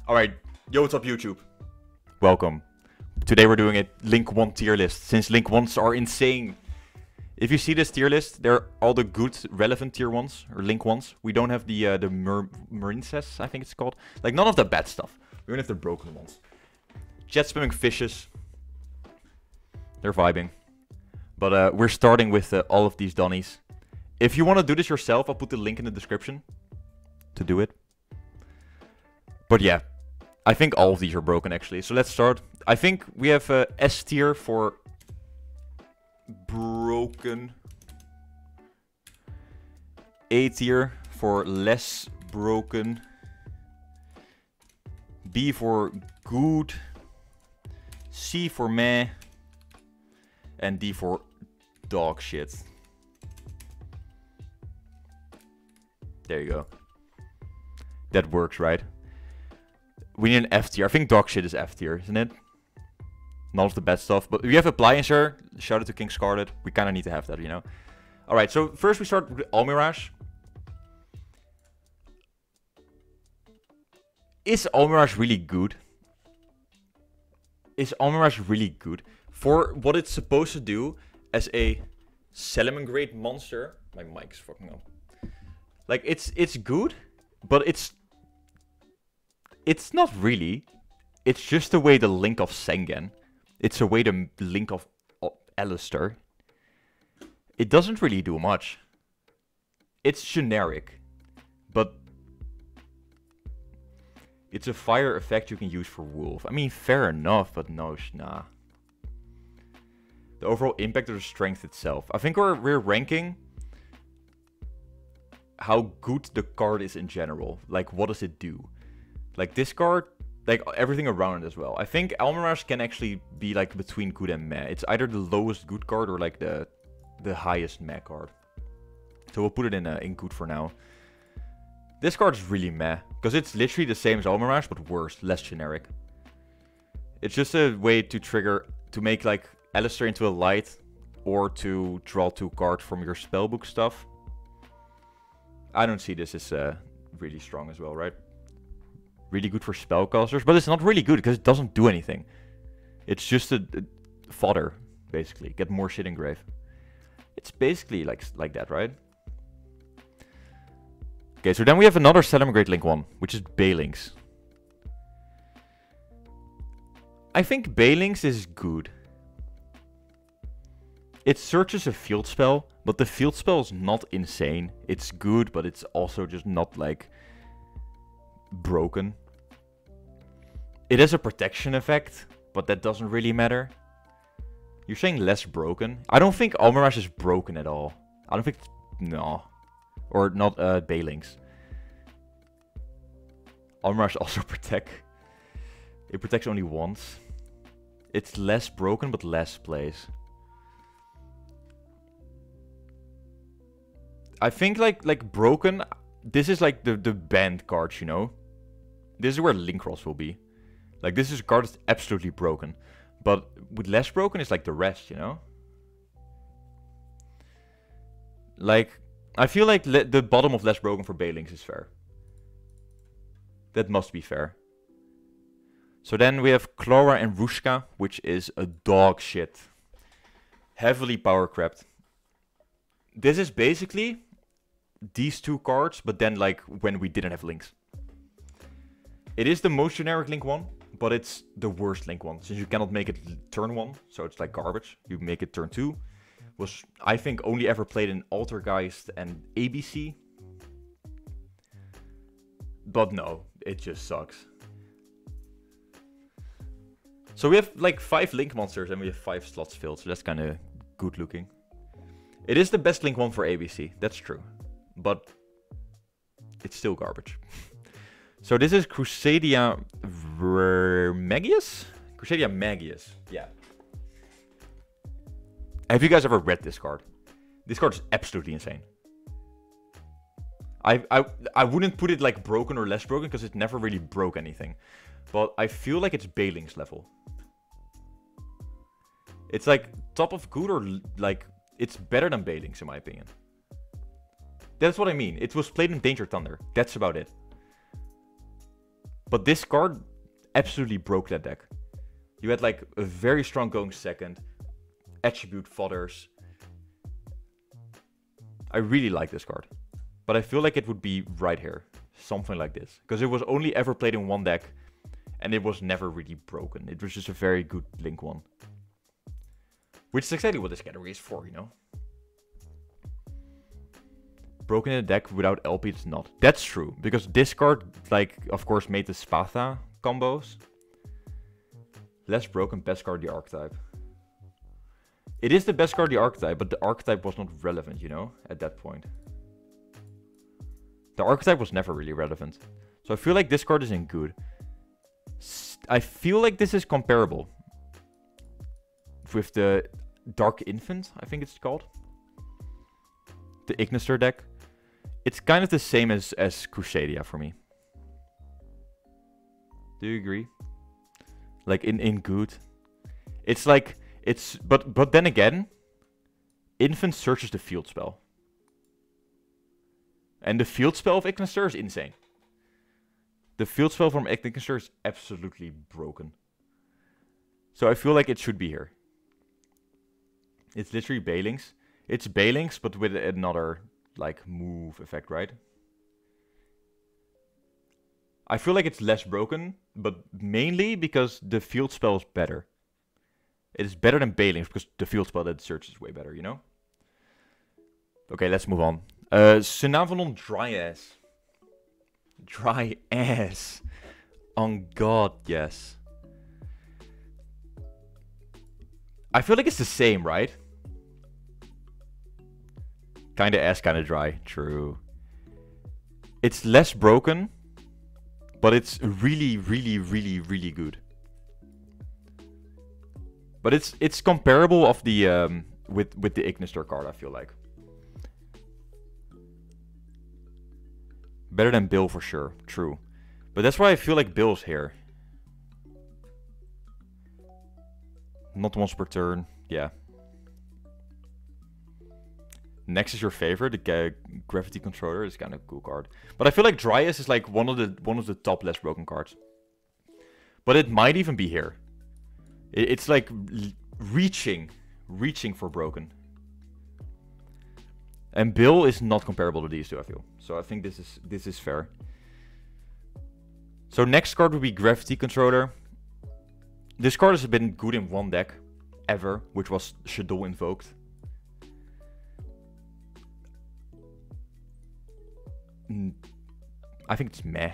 Alright, yo, what's up YouTube? Welcome. Today we're doing a Link 1 tier list, since Link 1s are insane. If you see this tier list, they're all the good, relevant tier 1s, or Link 1s. We don't have the Marincess, I think it's called. Like, none of the bad stuff. We only have the broken ones. Jet spamming fishes. They're vibing. But we're starting with all of these Donnies. If you want to do this yourself, I'll put the link in the description to do it. But yeah, I think all of these are broken actually. So let's start. I think we have S tier for broken. A tier for less broken. B for good. C for meh. And D for dog shit. There you go. That works, right? We need an F tier. I think dog shit is F tier, isn't it? None of the bad stuff. But we have Appliancer. Shout out to King Scarlet. We kind of need to have that, you know. Alright, so first we start with Almirage. Is Almirage really good? Is Almirage really good? For what it's supposed to do as a Salmon grade monster. My mic's fucking up. Like, it's good, but it's not really. It's just the way the Link of Sengen. It's a way the Link of Alistair. It doesn't really do much. It's generic, but it's a fire effect you can use for Wolf. I mean, fair enough, but no, nah. The overall impact of the strength itself. I think we're ranking how good the card is in general. Like, what does it do? Like, this card, like, everything around it as well. I think Almirage can actually be, like, between good and meh. It's either the lowest good card or, like, the highest meh card. So we'll put it in good for now. This card is really meh, because it's literally the same as Almirage, but worse, less generic. It's just a way to trigger, to make, like, Alistair into a light, or to draw 2 cards from your spellbook stuff. I don't see this as really strong as well, right? Really good for spellcasters, but it's not really good because it doesn't do anything. It's just a fodder, basically. Get more shit in grave. It's basically like that, right? Okay, so then we have another Salmon grade Link 1, which is Balinks. I think Balinks is good. It searches a field spell, but the field spell is not insane. It's good, but it's also just not, like, broken. It has a protection effect, but that doesn't really matter. You're saying less broken? I don't think Almirage is broken at all. I don't think... No. Or not Balinks. Almirage also protect. It protects only once. It's less broken, but less plays. I think like broken, this is like the banned cards, you know? This is where Linkross will be. Like, this is a card that's absolutely broken. But with less broken, it's like the rest, you know? Like, I feel like the bottom of less broken for Balinks is fair. That must be fair. So then we have Clara and Rushka, which is a dog shit. Heavily power crept. This is basically these 2 cards, but then, like, when we didn't have links. It is the most generic Link 1, but it's the worst Link 1, since you cannot make it turn 1, so it's like garbage. You make it turn 2. Was, I think, only ever played in Altergeist and ABC. But no, it just sucks. So we have, like, 5 Link monsters, and we have 5 slots filled, so that's kind of good looking. It is the best Link 1 for ABC, that's true. But it's still garbage. So this is Crusadia Magius? Crusadia Magius, yeah. Have you guys ever read this card? This card is absolutely insane. I wouldn't put it like broken or less broken, because it never really broke anything. But I feel like it's Balinks level. It's like top of good, or like it's better than Balinks in my opinion. That's what I mean. It was played in Danger Thunder. That's about it. But this card absolutely broke that deck. You had like a very strong going second, attribute fodders. I really like this card. But I feel like it would be right here. Something like this. Because it was only ever played in one deck. And it was never really broken. It was just a very good Link one. Which is exactly what this category is for, you know? Broken in a deck without LP, it's not. That's true. Because this card, like, of course, made the Spatha combos. Less broken, best card, the archetype. It is the best card, the archetype, but the archetype was not relevant, you know, at that point. The archetype was never really relevant. So I feel like this card isn't good. I feel like this is comparable with the Dark Infant, I think it's called. The Ignister deck. It's kind of the same as Crusadia for me. Do you agree? Like in good. It's like but then again, Infant searches the field spell. And the field spell of Ignister is insane. The field spell from Ignister is absolutely broken. So I feel like it should be here. It's literally Balings. It's Balings, but with another, like, move effect, right? I feel like it's less broken, but mainly because the field spell is better. It is better than Balings, because the field spell that searches is way better, you know? Okay, let's move on. Synavanon Dry Ass. Dry Ass. On God, yes. I feel like it's the same, right? Kinda ass, kinda dry. True. It's less broken, but it's really, really, really, really good. But it's comparable of the with the Ignister card, I feel like. Better than Bill for sure, true. But that's why I feel like Bill's here. Not once per turn, yeah. Next is your favorite, the Gravity Controller is kind of a cool card. But I feel like Dryas is like one of the top less broken cards. But it might even be here. It's like reaching for broken. And Bill is not comparable to these two, I feel. So I think this is fair. So next card would be Gravity Controller. This card has been good in one deck ever, which was Shadow Invoked. I think it's meh.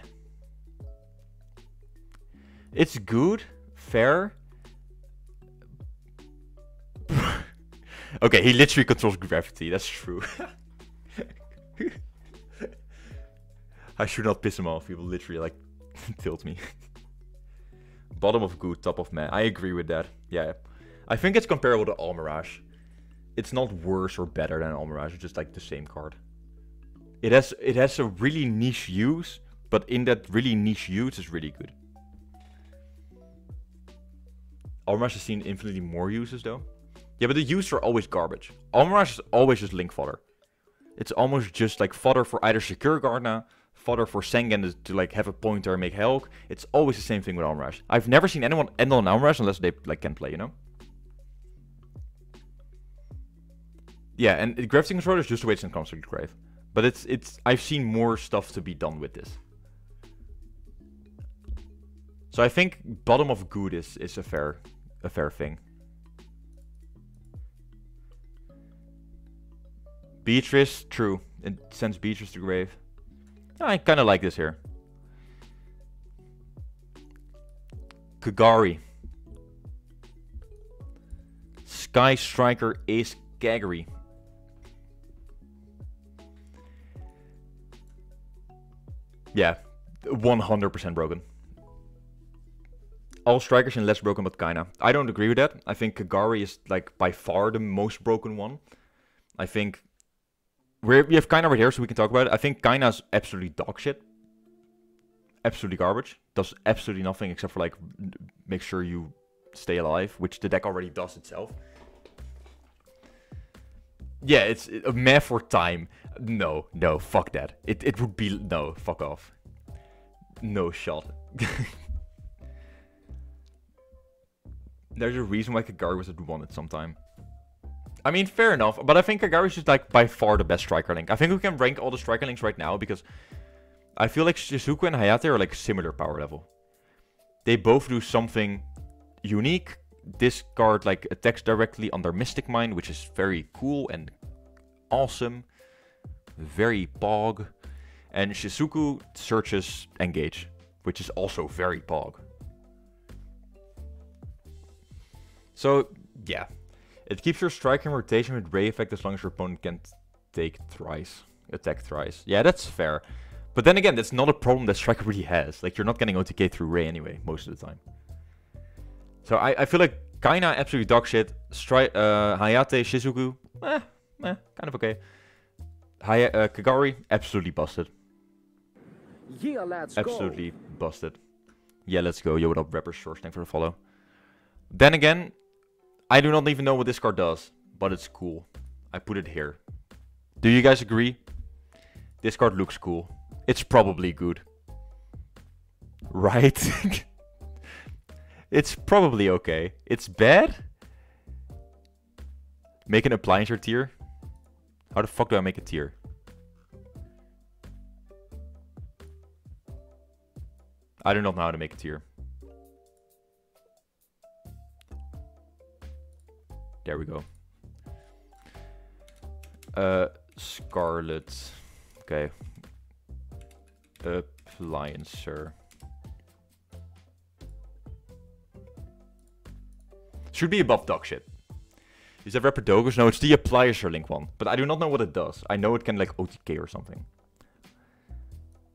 It's good, fair. Okay, he literally controls gravity, that's true. I should not piss him off, he will literally like tilt me. Bottom of good, top of meh. I agree with that. Yeah. I think it's comparable to Almirage. It's not worse or better than Almirage, it's just like the same card. It has a really niche use, but in that really niche use is really good. Almirage has seen infinitely more uses though. Yeah, but the uses are always garbage. Almirage is always just Link fodder. It's almost just like fodder for either Secure Gardna, fodder for Sengen to like have a pointer and make Helk. It's always the same thing with Almirage. I've never seen anyone end on Almirage unless they like can play, you know? Yeah, and Gravity Controller is just a way to Construct Grave. But I've seen more stuff to be done with this. So I think bottom of good is a fair thing. Beatrice, true. It sends Beatrice to grave. I kind of like this here. Kagari. Sky Striker Ace Kagari. Yeah, 100% broken. All strikers in less broken but Kaina. I don't agree with that. I think Kagari is like by far the most broken one. I think we have Kaina right here, so we can talk about it. I think Kaina is absolutely dog shit. Absolutely garbage. Does absolutely nothing except for like make sure you stay alive, which the deck already does itself. Yeah, it's a meh for time. No, fuck that. It would be, no, fuck off. No shot. There's a reason why Kagari was at 1 at some time. I mean, fair enough, but I think Kagari is just like by far the best striker link. I think we can rank all the striker links right now because I feel like Shizuku and Hayate are like similar power level. They both do something unique. This card like attacks directly on their Mystic Mind, which is very cool and awesome. Very pog. And Shizuku searches Engage, which is also very pog. So, yeah. It keeps your strike in rotation with Ray effect as long as your opponent can attack thrice. Yeah, that's fair. But then again, that's not a problem that Striker really has. Like, you're not getting OTK through Ray anyway, most of the time. So I feel like Kaina, absolutely dog shit. Hayate, Shizuku, kind of okay. Kagari, absolutely busted. Yeah, let's absolutely busted. Yeah, let's go. Yo, what up, rappers? Short, thanks for the follow. Then again, I do not even know what this card does, but it's cool. I put it here. Do you guys agree? This card looks cool. It's probably good. Right? It's probably okay. It's bad? Make an appliance your tier? How the fuck do I make a tier? I do not know how to make a tier. There we go. Scarlet. Okay. Appliancer. Should be above dog shit. Is that Rapper Dogus? No, it's the Appliancer link one. But I do not know what it does. I know it can like OTK or something.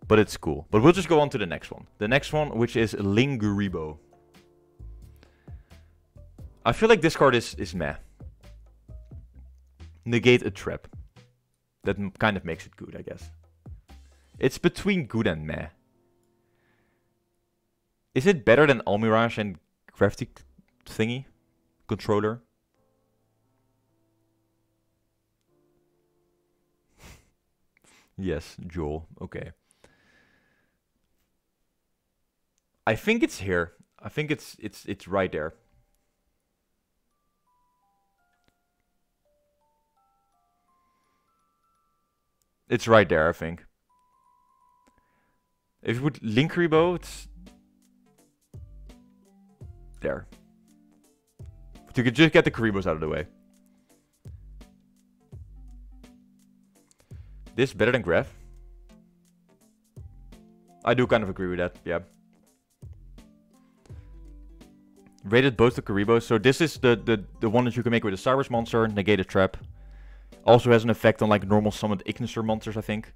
But it's cool. But we'll just go on to the next one. The next one, which is Linguribo. I feel like this card is meh. Negate a trap. That kind of makes it good, I guess. It's between good and meh. Is it better than Almirage and Crafty thingy? Controller? Yes, Joel. Okay. I think it's here. I think it's right there. It's right there, I think. If you put Linkuribo, it's there. But you could just get the Karibos out of the way. This better than Graph? I do kind of agree with that, yeah. Rated both the Karibos. So this is the one that you can make with a Cyrus monster, negate a trap. Also has an effect on like normal summoned Igniser monsters, I think.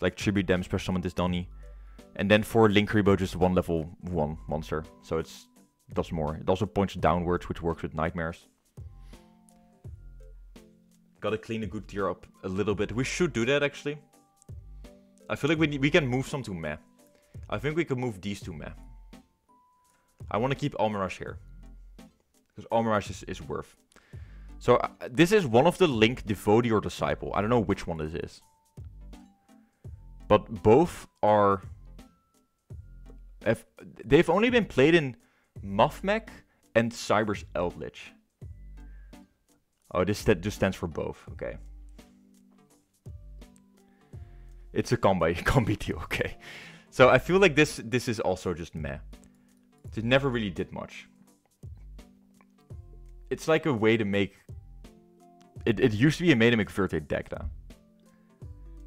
Like tribute them, special summon this Donny. And then for Linkuribo, just one level 1 monster. So it does more. It also points downwards, which works with nightmares. Gotta clean a good tier up a little bit. We should do that actually. I feel like we can move some to meh. I think we can move these to meh. I want to keep Almirage here. Because Almirage is worth. So this is one of the Link Devotee or Disciple. I don't know which one this is. But both are... They've only been played in Muffmech and Cyber's Eldritch. Oh, this just stands for both. Okay. It's a combi deal. Okay. So I feel like this is also just meh. It never really did much. It's like a way to make... It used to be a way to make Verte deck now.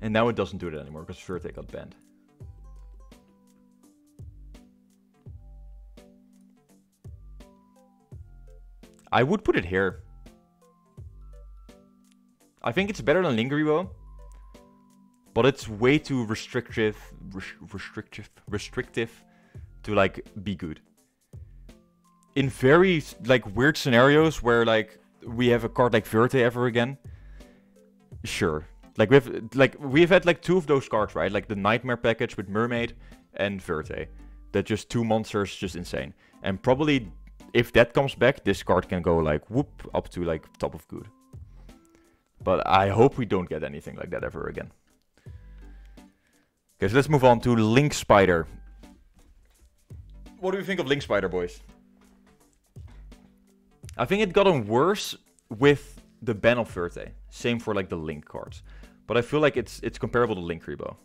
And now it doesn't do that anymore because Verte got banned. I would put it here. I think it's better than Linguribo. But it's way too restrictive to like be good. In very like weird scenarios where like we have a card like Verte ever again, sure. Like we've had like 2 of those cards, right? Like the Nightmare package with Mermaid and Verte. That just 2 monsters, just insane. And probably if that comes back, this card can go like whoop up to like top of good. But I hope we don't get anything like that ever again. Okay, so let's move on to Link Spider. What do you think of Link Spider, boys? I think it gotten worse with the ban of Verte. Same for like the Link cards. But I feel like it's comparable to Link Rebo.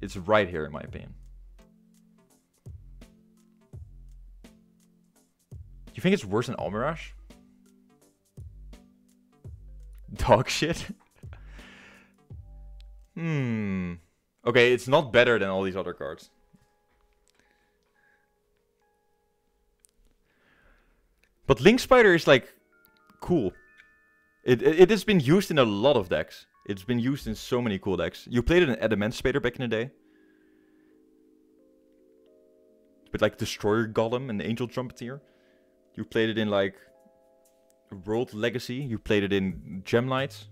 It's right here in my opinion. You think it's worse than Almirage? Dog shit? Okay, it's not better than all these other cards. But Link Spider is like cool. It has been used in a lot of decks. It's been used in so many cool decks. You played it in Adamant Spader back in the day. With like Destroyer Golem and Angel Trumpeteer. You played it in like World Legacy. You played it in Gem Knights.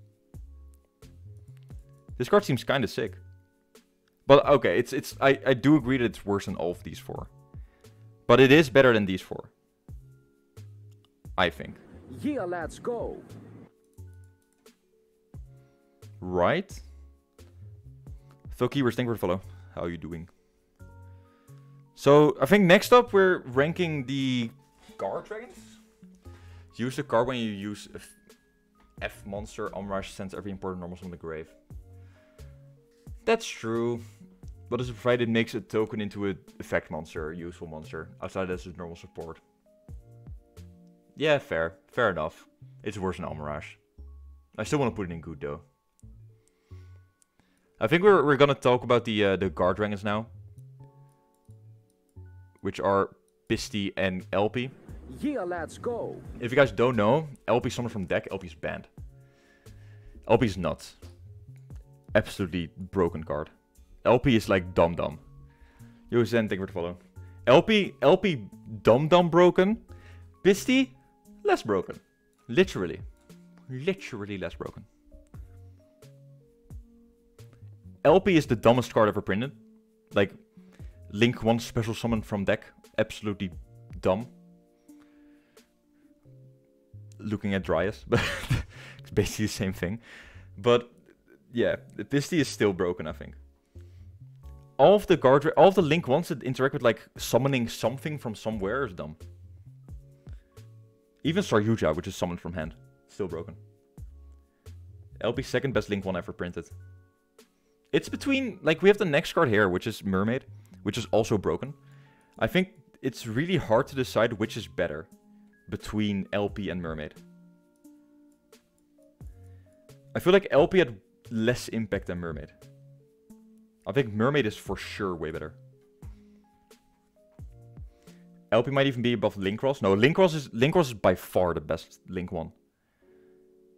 This card seems kind of sick. But okay, I do agree that it's worse than all of these four. But it is better than these four. I think. Yeah, let's go. Right? Phil Keywers, thank you for the follow. How are you doing? So, I think next up we're ranking the Guard Dragons. Use the card when you use a F monster. Almirage sends every important normal from the grave. That's true. But as provided it makes a token into an effect monster, a useful monster. Outside that's just normal support. Yeah, fair. Fair enough. It's worse than Almirage. I still want to put it in good though. I think we're gonna talk about the Guard Dragons now. Which are Pisty and LP. Yeah, let's go. If you guys don't know, LP is summoned from deck, LP is banned. LP is not. Absolutely broken card. LP is like dumb. Yo Zen, thank you for the follow. LP dumb broken. Pisty, less broken. Literally less broken. LP is the dumbest card ever printed. Like, Link 1 special summon from deck. Absolutely dumb. Looking at Dryas, but it's basically the same thing. But, yeah, the Pisty is still broken, I think. All of the Link 1s that interact with, like, summoning something from somewhere is dumb. Even Saryuja, which is summoned from hand. Still broken. LP's second best Link 1 ever printed. It's between, like, we have the next card here, which is Mermaid, which is also broken. I think it's really hard to decide which is better between LP and Mermaid. I feel like LP had less impact than Mermaid. I think Mermaid is for sure way better. LP might even be above Link Cross. No, Link Cross is by far the best Link 1.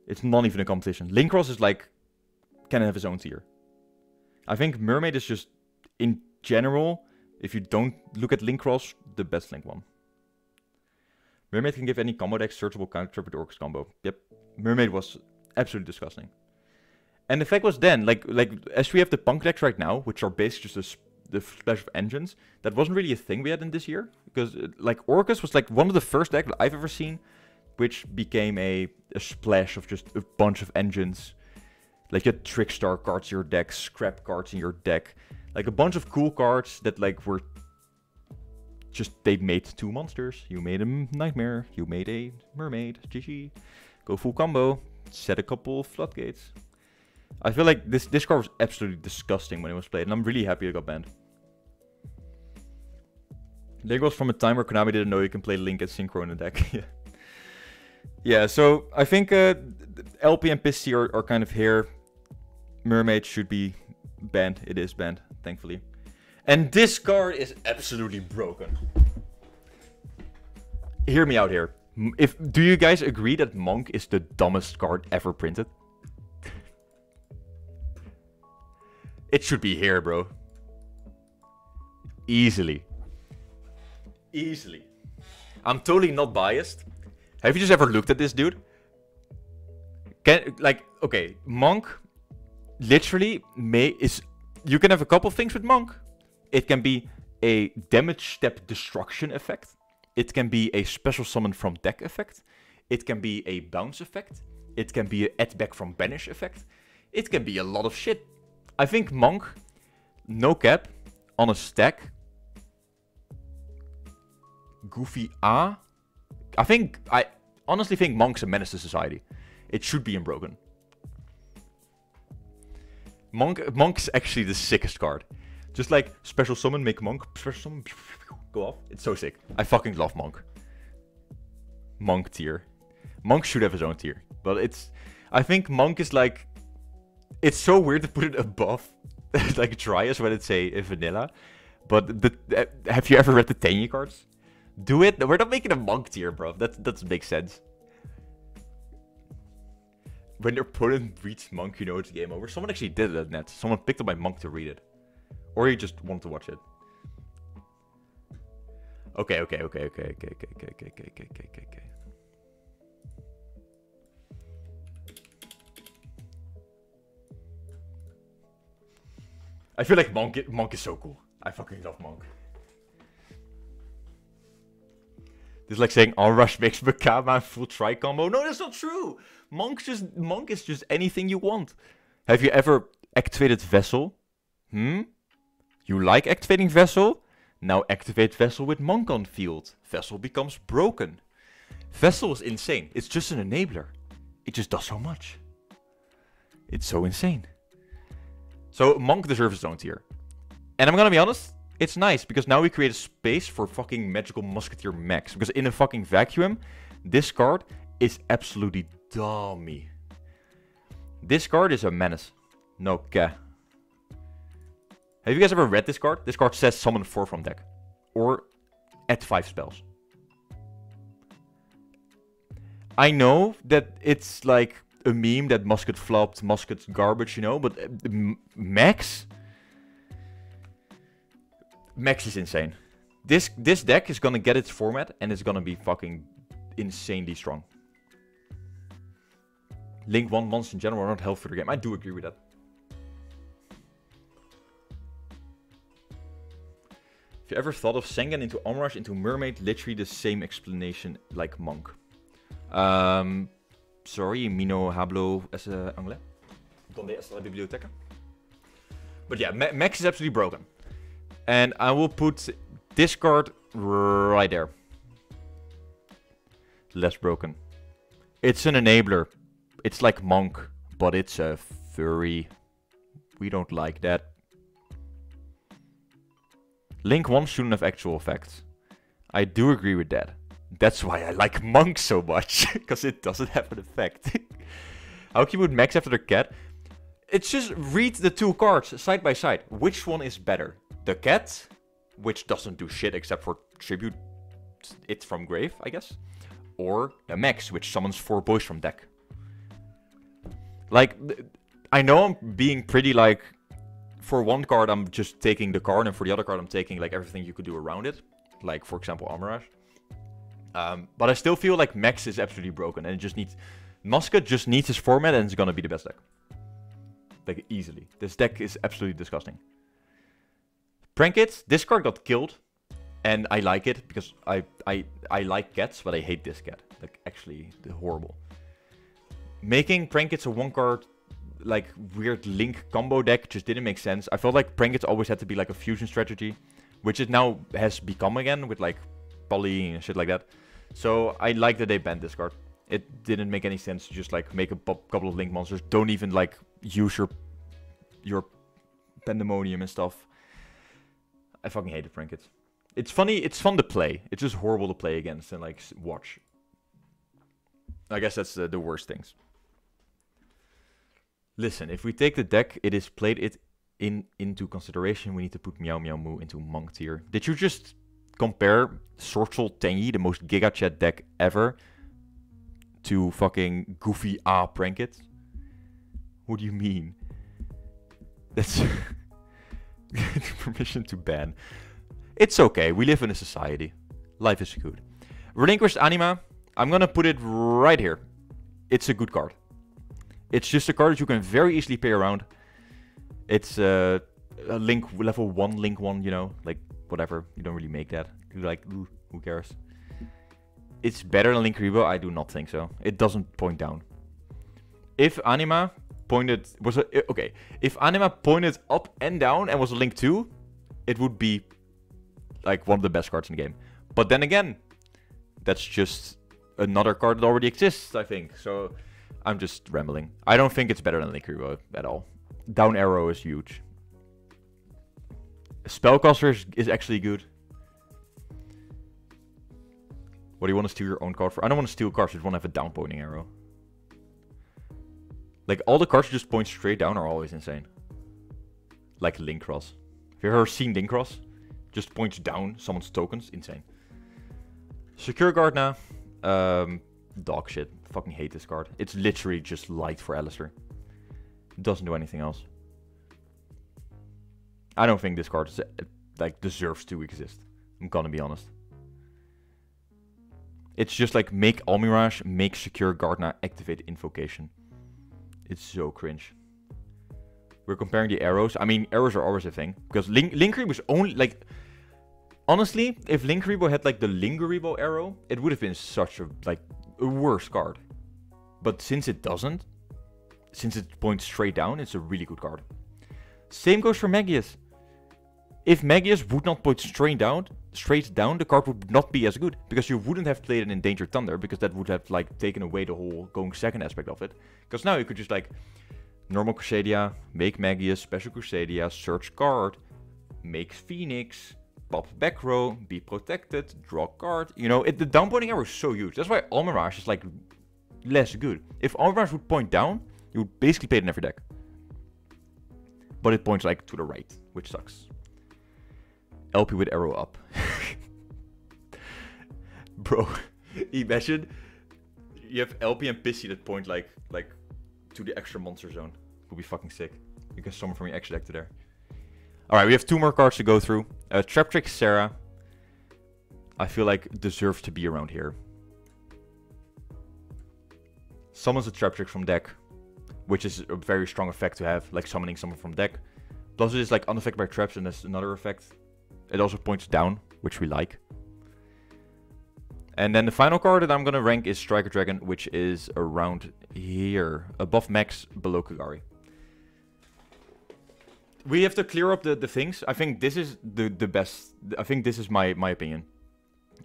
It's not even a competition. Link Cross is like, can have his own tier. I think Mermaid is just, in general, if you don't look at Link Cross, the best Link 1. Mermaid can give any combo deck searchable counter with Orcus combo. Yep, Mermaid was absolutely disgusting. And the fact was then, like as we have the Punk decks right now, which are basically just the splash of engines, that wasn't really a thing we had in this year. Because like Orcus was like one of the first decks that I've ever seen, which became a splash of just a bunch of engines. Like you had Trickstar cards in your deck, Scrap cards in your deck. Like a bunch of cool cards that like were just, they made two monsters. You made a Nightmare, you made a Mermaid, GG. Go full combo, set a couple floodgates. I feel like this card was absolutely disgusting when it was played, and I'm really happy it got banned. Link was from a time where Konami didn't know you can play Link and Synchro in a deck. Yeah, so I think LP and Pisty are kind of here. Mermaid should be banned. It is banned, thankfully. And this card is absolutely broken. Hear me out here. Do you guys agree that Monk is the dumbest card ever printed? It should be here, bro. Easily. I'm totally not biased. Have you just ever looked at this dude? Okay, Monk literally you can have a couple things with Monk. It can be a damage step destruction effect. It can be a special summon from deck effect. It can be a bounce effect. It can be a add back from banish effect. It can be a lot of shit. I think Monk, no cap, on a stack, Goofy I honestly think Monk's a menace to society. It should be unbroken. Monk's actually the sickest card. Just like special summon, make Monk, special summon, go off. It's so sick. I fucking love Monk. Monk tier. Monk should have his own tier. But I think Monk is like, it's so weird to put it above like Dryas when it's a vanilla. But have you ever read the Tenyi cards? Do it. We're not making a Monk tier, bro. That doesn't make sense. When your opponent reads Monk, you know it's game over. Someone actually did it at net. Someone picked up my Monk to read it. Or you just wanted to watch it. Okay. I feel like Monk is so cool. I fucking love Monk. This is like saying Onrush makes Bakama full tri combo. No, that's not true. Monk is just anything you want. Have you ever activated Vessel? You like activating Vessel? Now activate Vessel with Monk on field. Vessel becomes broken. Vessel is insane. It's just an enabler. It just does so much. It's so insane. So Monk deserves its own tier. And I'm gonna be honest, it's nice because now we create a space for fucking Magical Musketeer Max. Because in a fucking vacuum, this card is absolutely dummy. This card is a menace. No care. Have you guys ever read this card? This card says summon 4 from deck. Or add 5 spells. I know that it's like a meme that Musket flopped, Musket's garbage, you know, but Max is insane. This deck is gonna get its format and it's gonna be fucking insanely strong. Link 1 monsters in general are not healthy for the game. I do agree with that. Have you ever thought of Sengen into Onrush into Mermaid? Literally the same explanation like Monk. Sorry, Mino hablo es anglais. Donde está la biblioteca? But yeah, Max is absolutely broken. And I will put this card right there. Less broken. It's an enabler. It's like Monk, but it's a furry. We don't like that. Link 1 shouldn't have actual effects. I do agree with that. That's why I like Monk so much. Because it doesn't have an effect. How can you put Max after the cat? It's just read the two cards side by side. Which one is better? The cat, which doesn't do shit except for tribute it from grave, I guess. Or the Max, which summons 4 boys from deck. Like, I know I'm being pretty like... For one card, I'm just taking the card, and for the other card, I'm taking like everything you could do around it. Like, for example, Armorage. But I still feel like Max is absolutely broken, and it just needs... Musket just needs his format, and it's gonna be the best deck. Like, easily. This deck is absolutely disgusting. Prankit, this card got killed, and I like it, because I like cats, but I hate this cat. Like, actually, horrible. Making Prankits a one-card... like weird Link combo deck just didn't make sense. I felt like Prankits always had to be like a fusion strategy, which it now has become again with like Poly and shit like that. So I like that they banned this card. It didn't make any sense to just like make a couple of Link monsters. Don't even like use your Pandemonium and stuff. I fucking hated Prankits. It's funny, it's fun to play. It's just horrible to play against and like watch. I guess that's the worst things. Listen, if we take the deck, it is played it into consideration. We need to put Meow Meow Moo into Monk tier. Did you just compare Sorcel Tenyi, the most Giga Chat deck ever, to fucking Goofy Prankit? What do you mean? That's permission to ban. It's okay. We live in a society. Life is good. Relinquished Anima. I'm gonna put it right here. It's a good card. It's just a card that you can very easily play around. It's a Link level 1, Link 1, you know, like whatever. You don't really make that. You're like, ooh, who cares? It's better than Link Rebo? I do not think so. It doesn't point down. If Anima pointed if Anima pointed up and down and was a Link 2, it would be like one of the best cards in the game. But then again, that's just another card that already exists, I think. So I'm just rambling. I don't think it's better than Linkuriboh at all. Down arrow is huge. Spellcaster is actually good. What do you want to steal your own card for? I don't want to steal cards, I just want to have a down pointing arrow. Like, all the cards that just point straight down are always insane. Like Linkross. Have you ever seen Linkross? Just points down someone's tokens. Insane. Secure Guard now. Dog shit. Fucking hate this card. It's literally just light for Alistair. Doesn't do anything else. I don't think this card is, like, deserves to exist. I'm gonna be honest. It's just like make Almirage, make Secure Guard now, activate Invocation. It's so cringe. We're comparing the arrows. I mean, arrows are always a thing. Because Linkuriboh was only, like... Honestly, if Linkuriboh had, like, the Linkuriboh arrow, it would have been such a, like, a worse card. But since it doesn't, since it points straight down, it's a really good card. Same goes for Magius. If Magius would not point straight down, the card would not be as good. Because you wouldn't have played an Endangered Thunder, because that would have, like, taken away the whole going second aspect of it. Because now you could just, like, normal Crusadia, make Magius, special Crusadia, search card, make Phoenix, pop back row, be protected, draw card. You know, the down pointing arrow is so huge. That's why Almirage is, like, less good. If Almirage would point down, you would basically play it in every deck. But it points, like, to the right, which sucks. LP with arrow up. Bro, imagine you have LP and Pissy that point like to the extra monster zone. Would be fucking sick. You can summon from your extra deck to there. Alright, we have 2 more cards to go through. Trap Trick Sarah. I feel like deserves to be around here. Summons a Trap Trick from deck, which is a very strong effect to have, like summoning someone from deck. Plus it is like unaffected by traps, and that's another effect. It also points down, which we like. And then the final card that I'm going to rank is Striker Dragon, which is around here. Above Max, below Kagari. We have to clear up the things. I think this is the best. I think this is my opinion.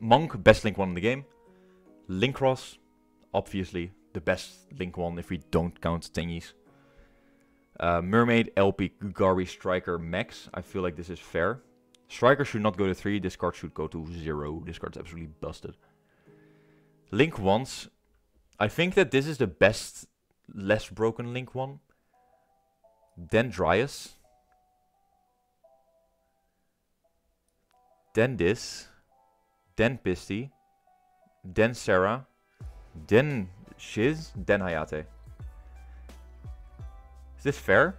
Monk, best Link 1 in the game. Linkross, obviously the best Link 1 if we don't count Tengies. Mermaid, LP, Kagari, Striker, Max. I feel like this is fair. Striker should not go to 3. This card should go to 0. This card's absolutely busted. Link 1s. I think that this is the best, less broken Link 1. Then Dryas. Then this. Then Pisty. Then Sarah. Then Shiz. Then Hayate. Is this fair?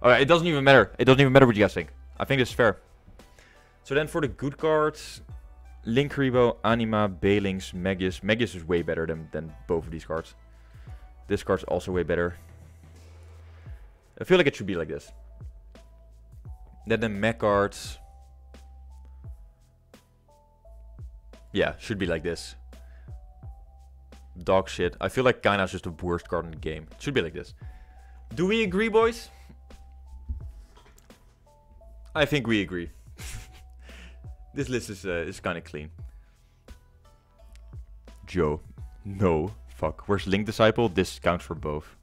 Alright, it doesn't even matter. It doesn't even matter what you guys think. I think this is fair. So then for the good cards, Linkuriboh, Anima, Balings, Magius. Magius is way better than both of these cards. This card's also way better. I feel like it should be like this. Then the mech cards. Yeah, should be like this. Dog shit. I feel like Kaina's just the worst card in the game. It should be like this. Do we agree, boys? I think we agree. This list is kind of clean. Joe. No. Fuck. Where's Link Disciple? This counts for both.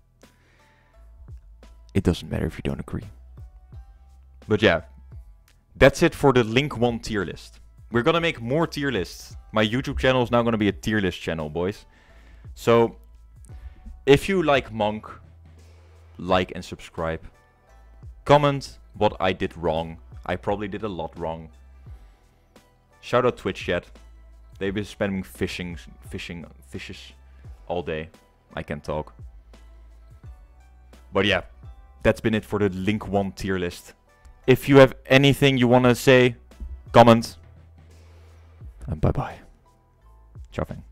It doesn't matter if you don't agree. But yeah. That's it for the Link 1 tier list. We're gonna make more tier lists. My YouTube channel is now gonna be a tier list channel, boys. So, if you like Monk, like and subscribe. Comment what I did wrong. I probably did a lot wrong. Shout out Twitch chat. They've been spamming fishes all day. I can't talk. But yeah, that's been it for the Link 1 tier list. If you have anything you want to say, comment. And bye bye. Ciao, fam.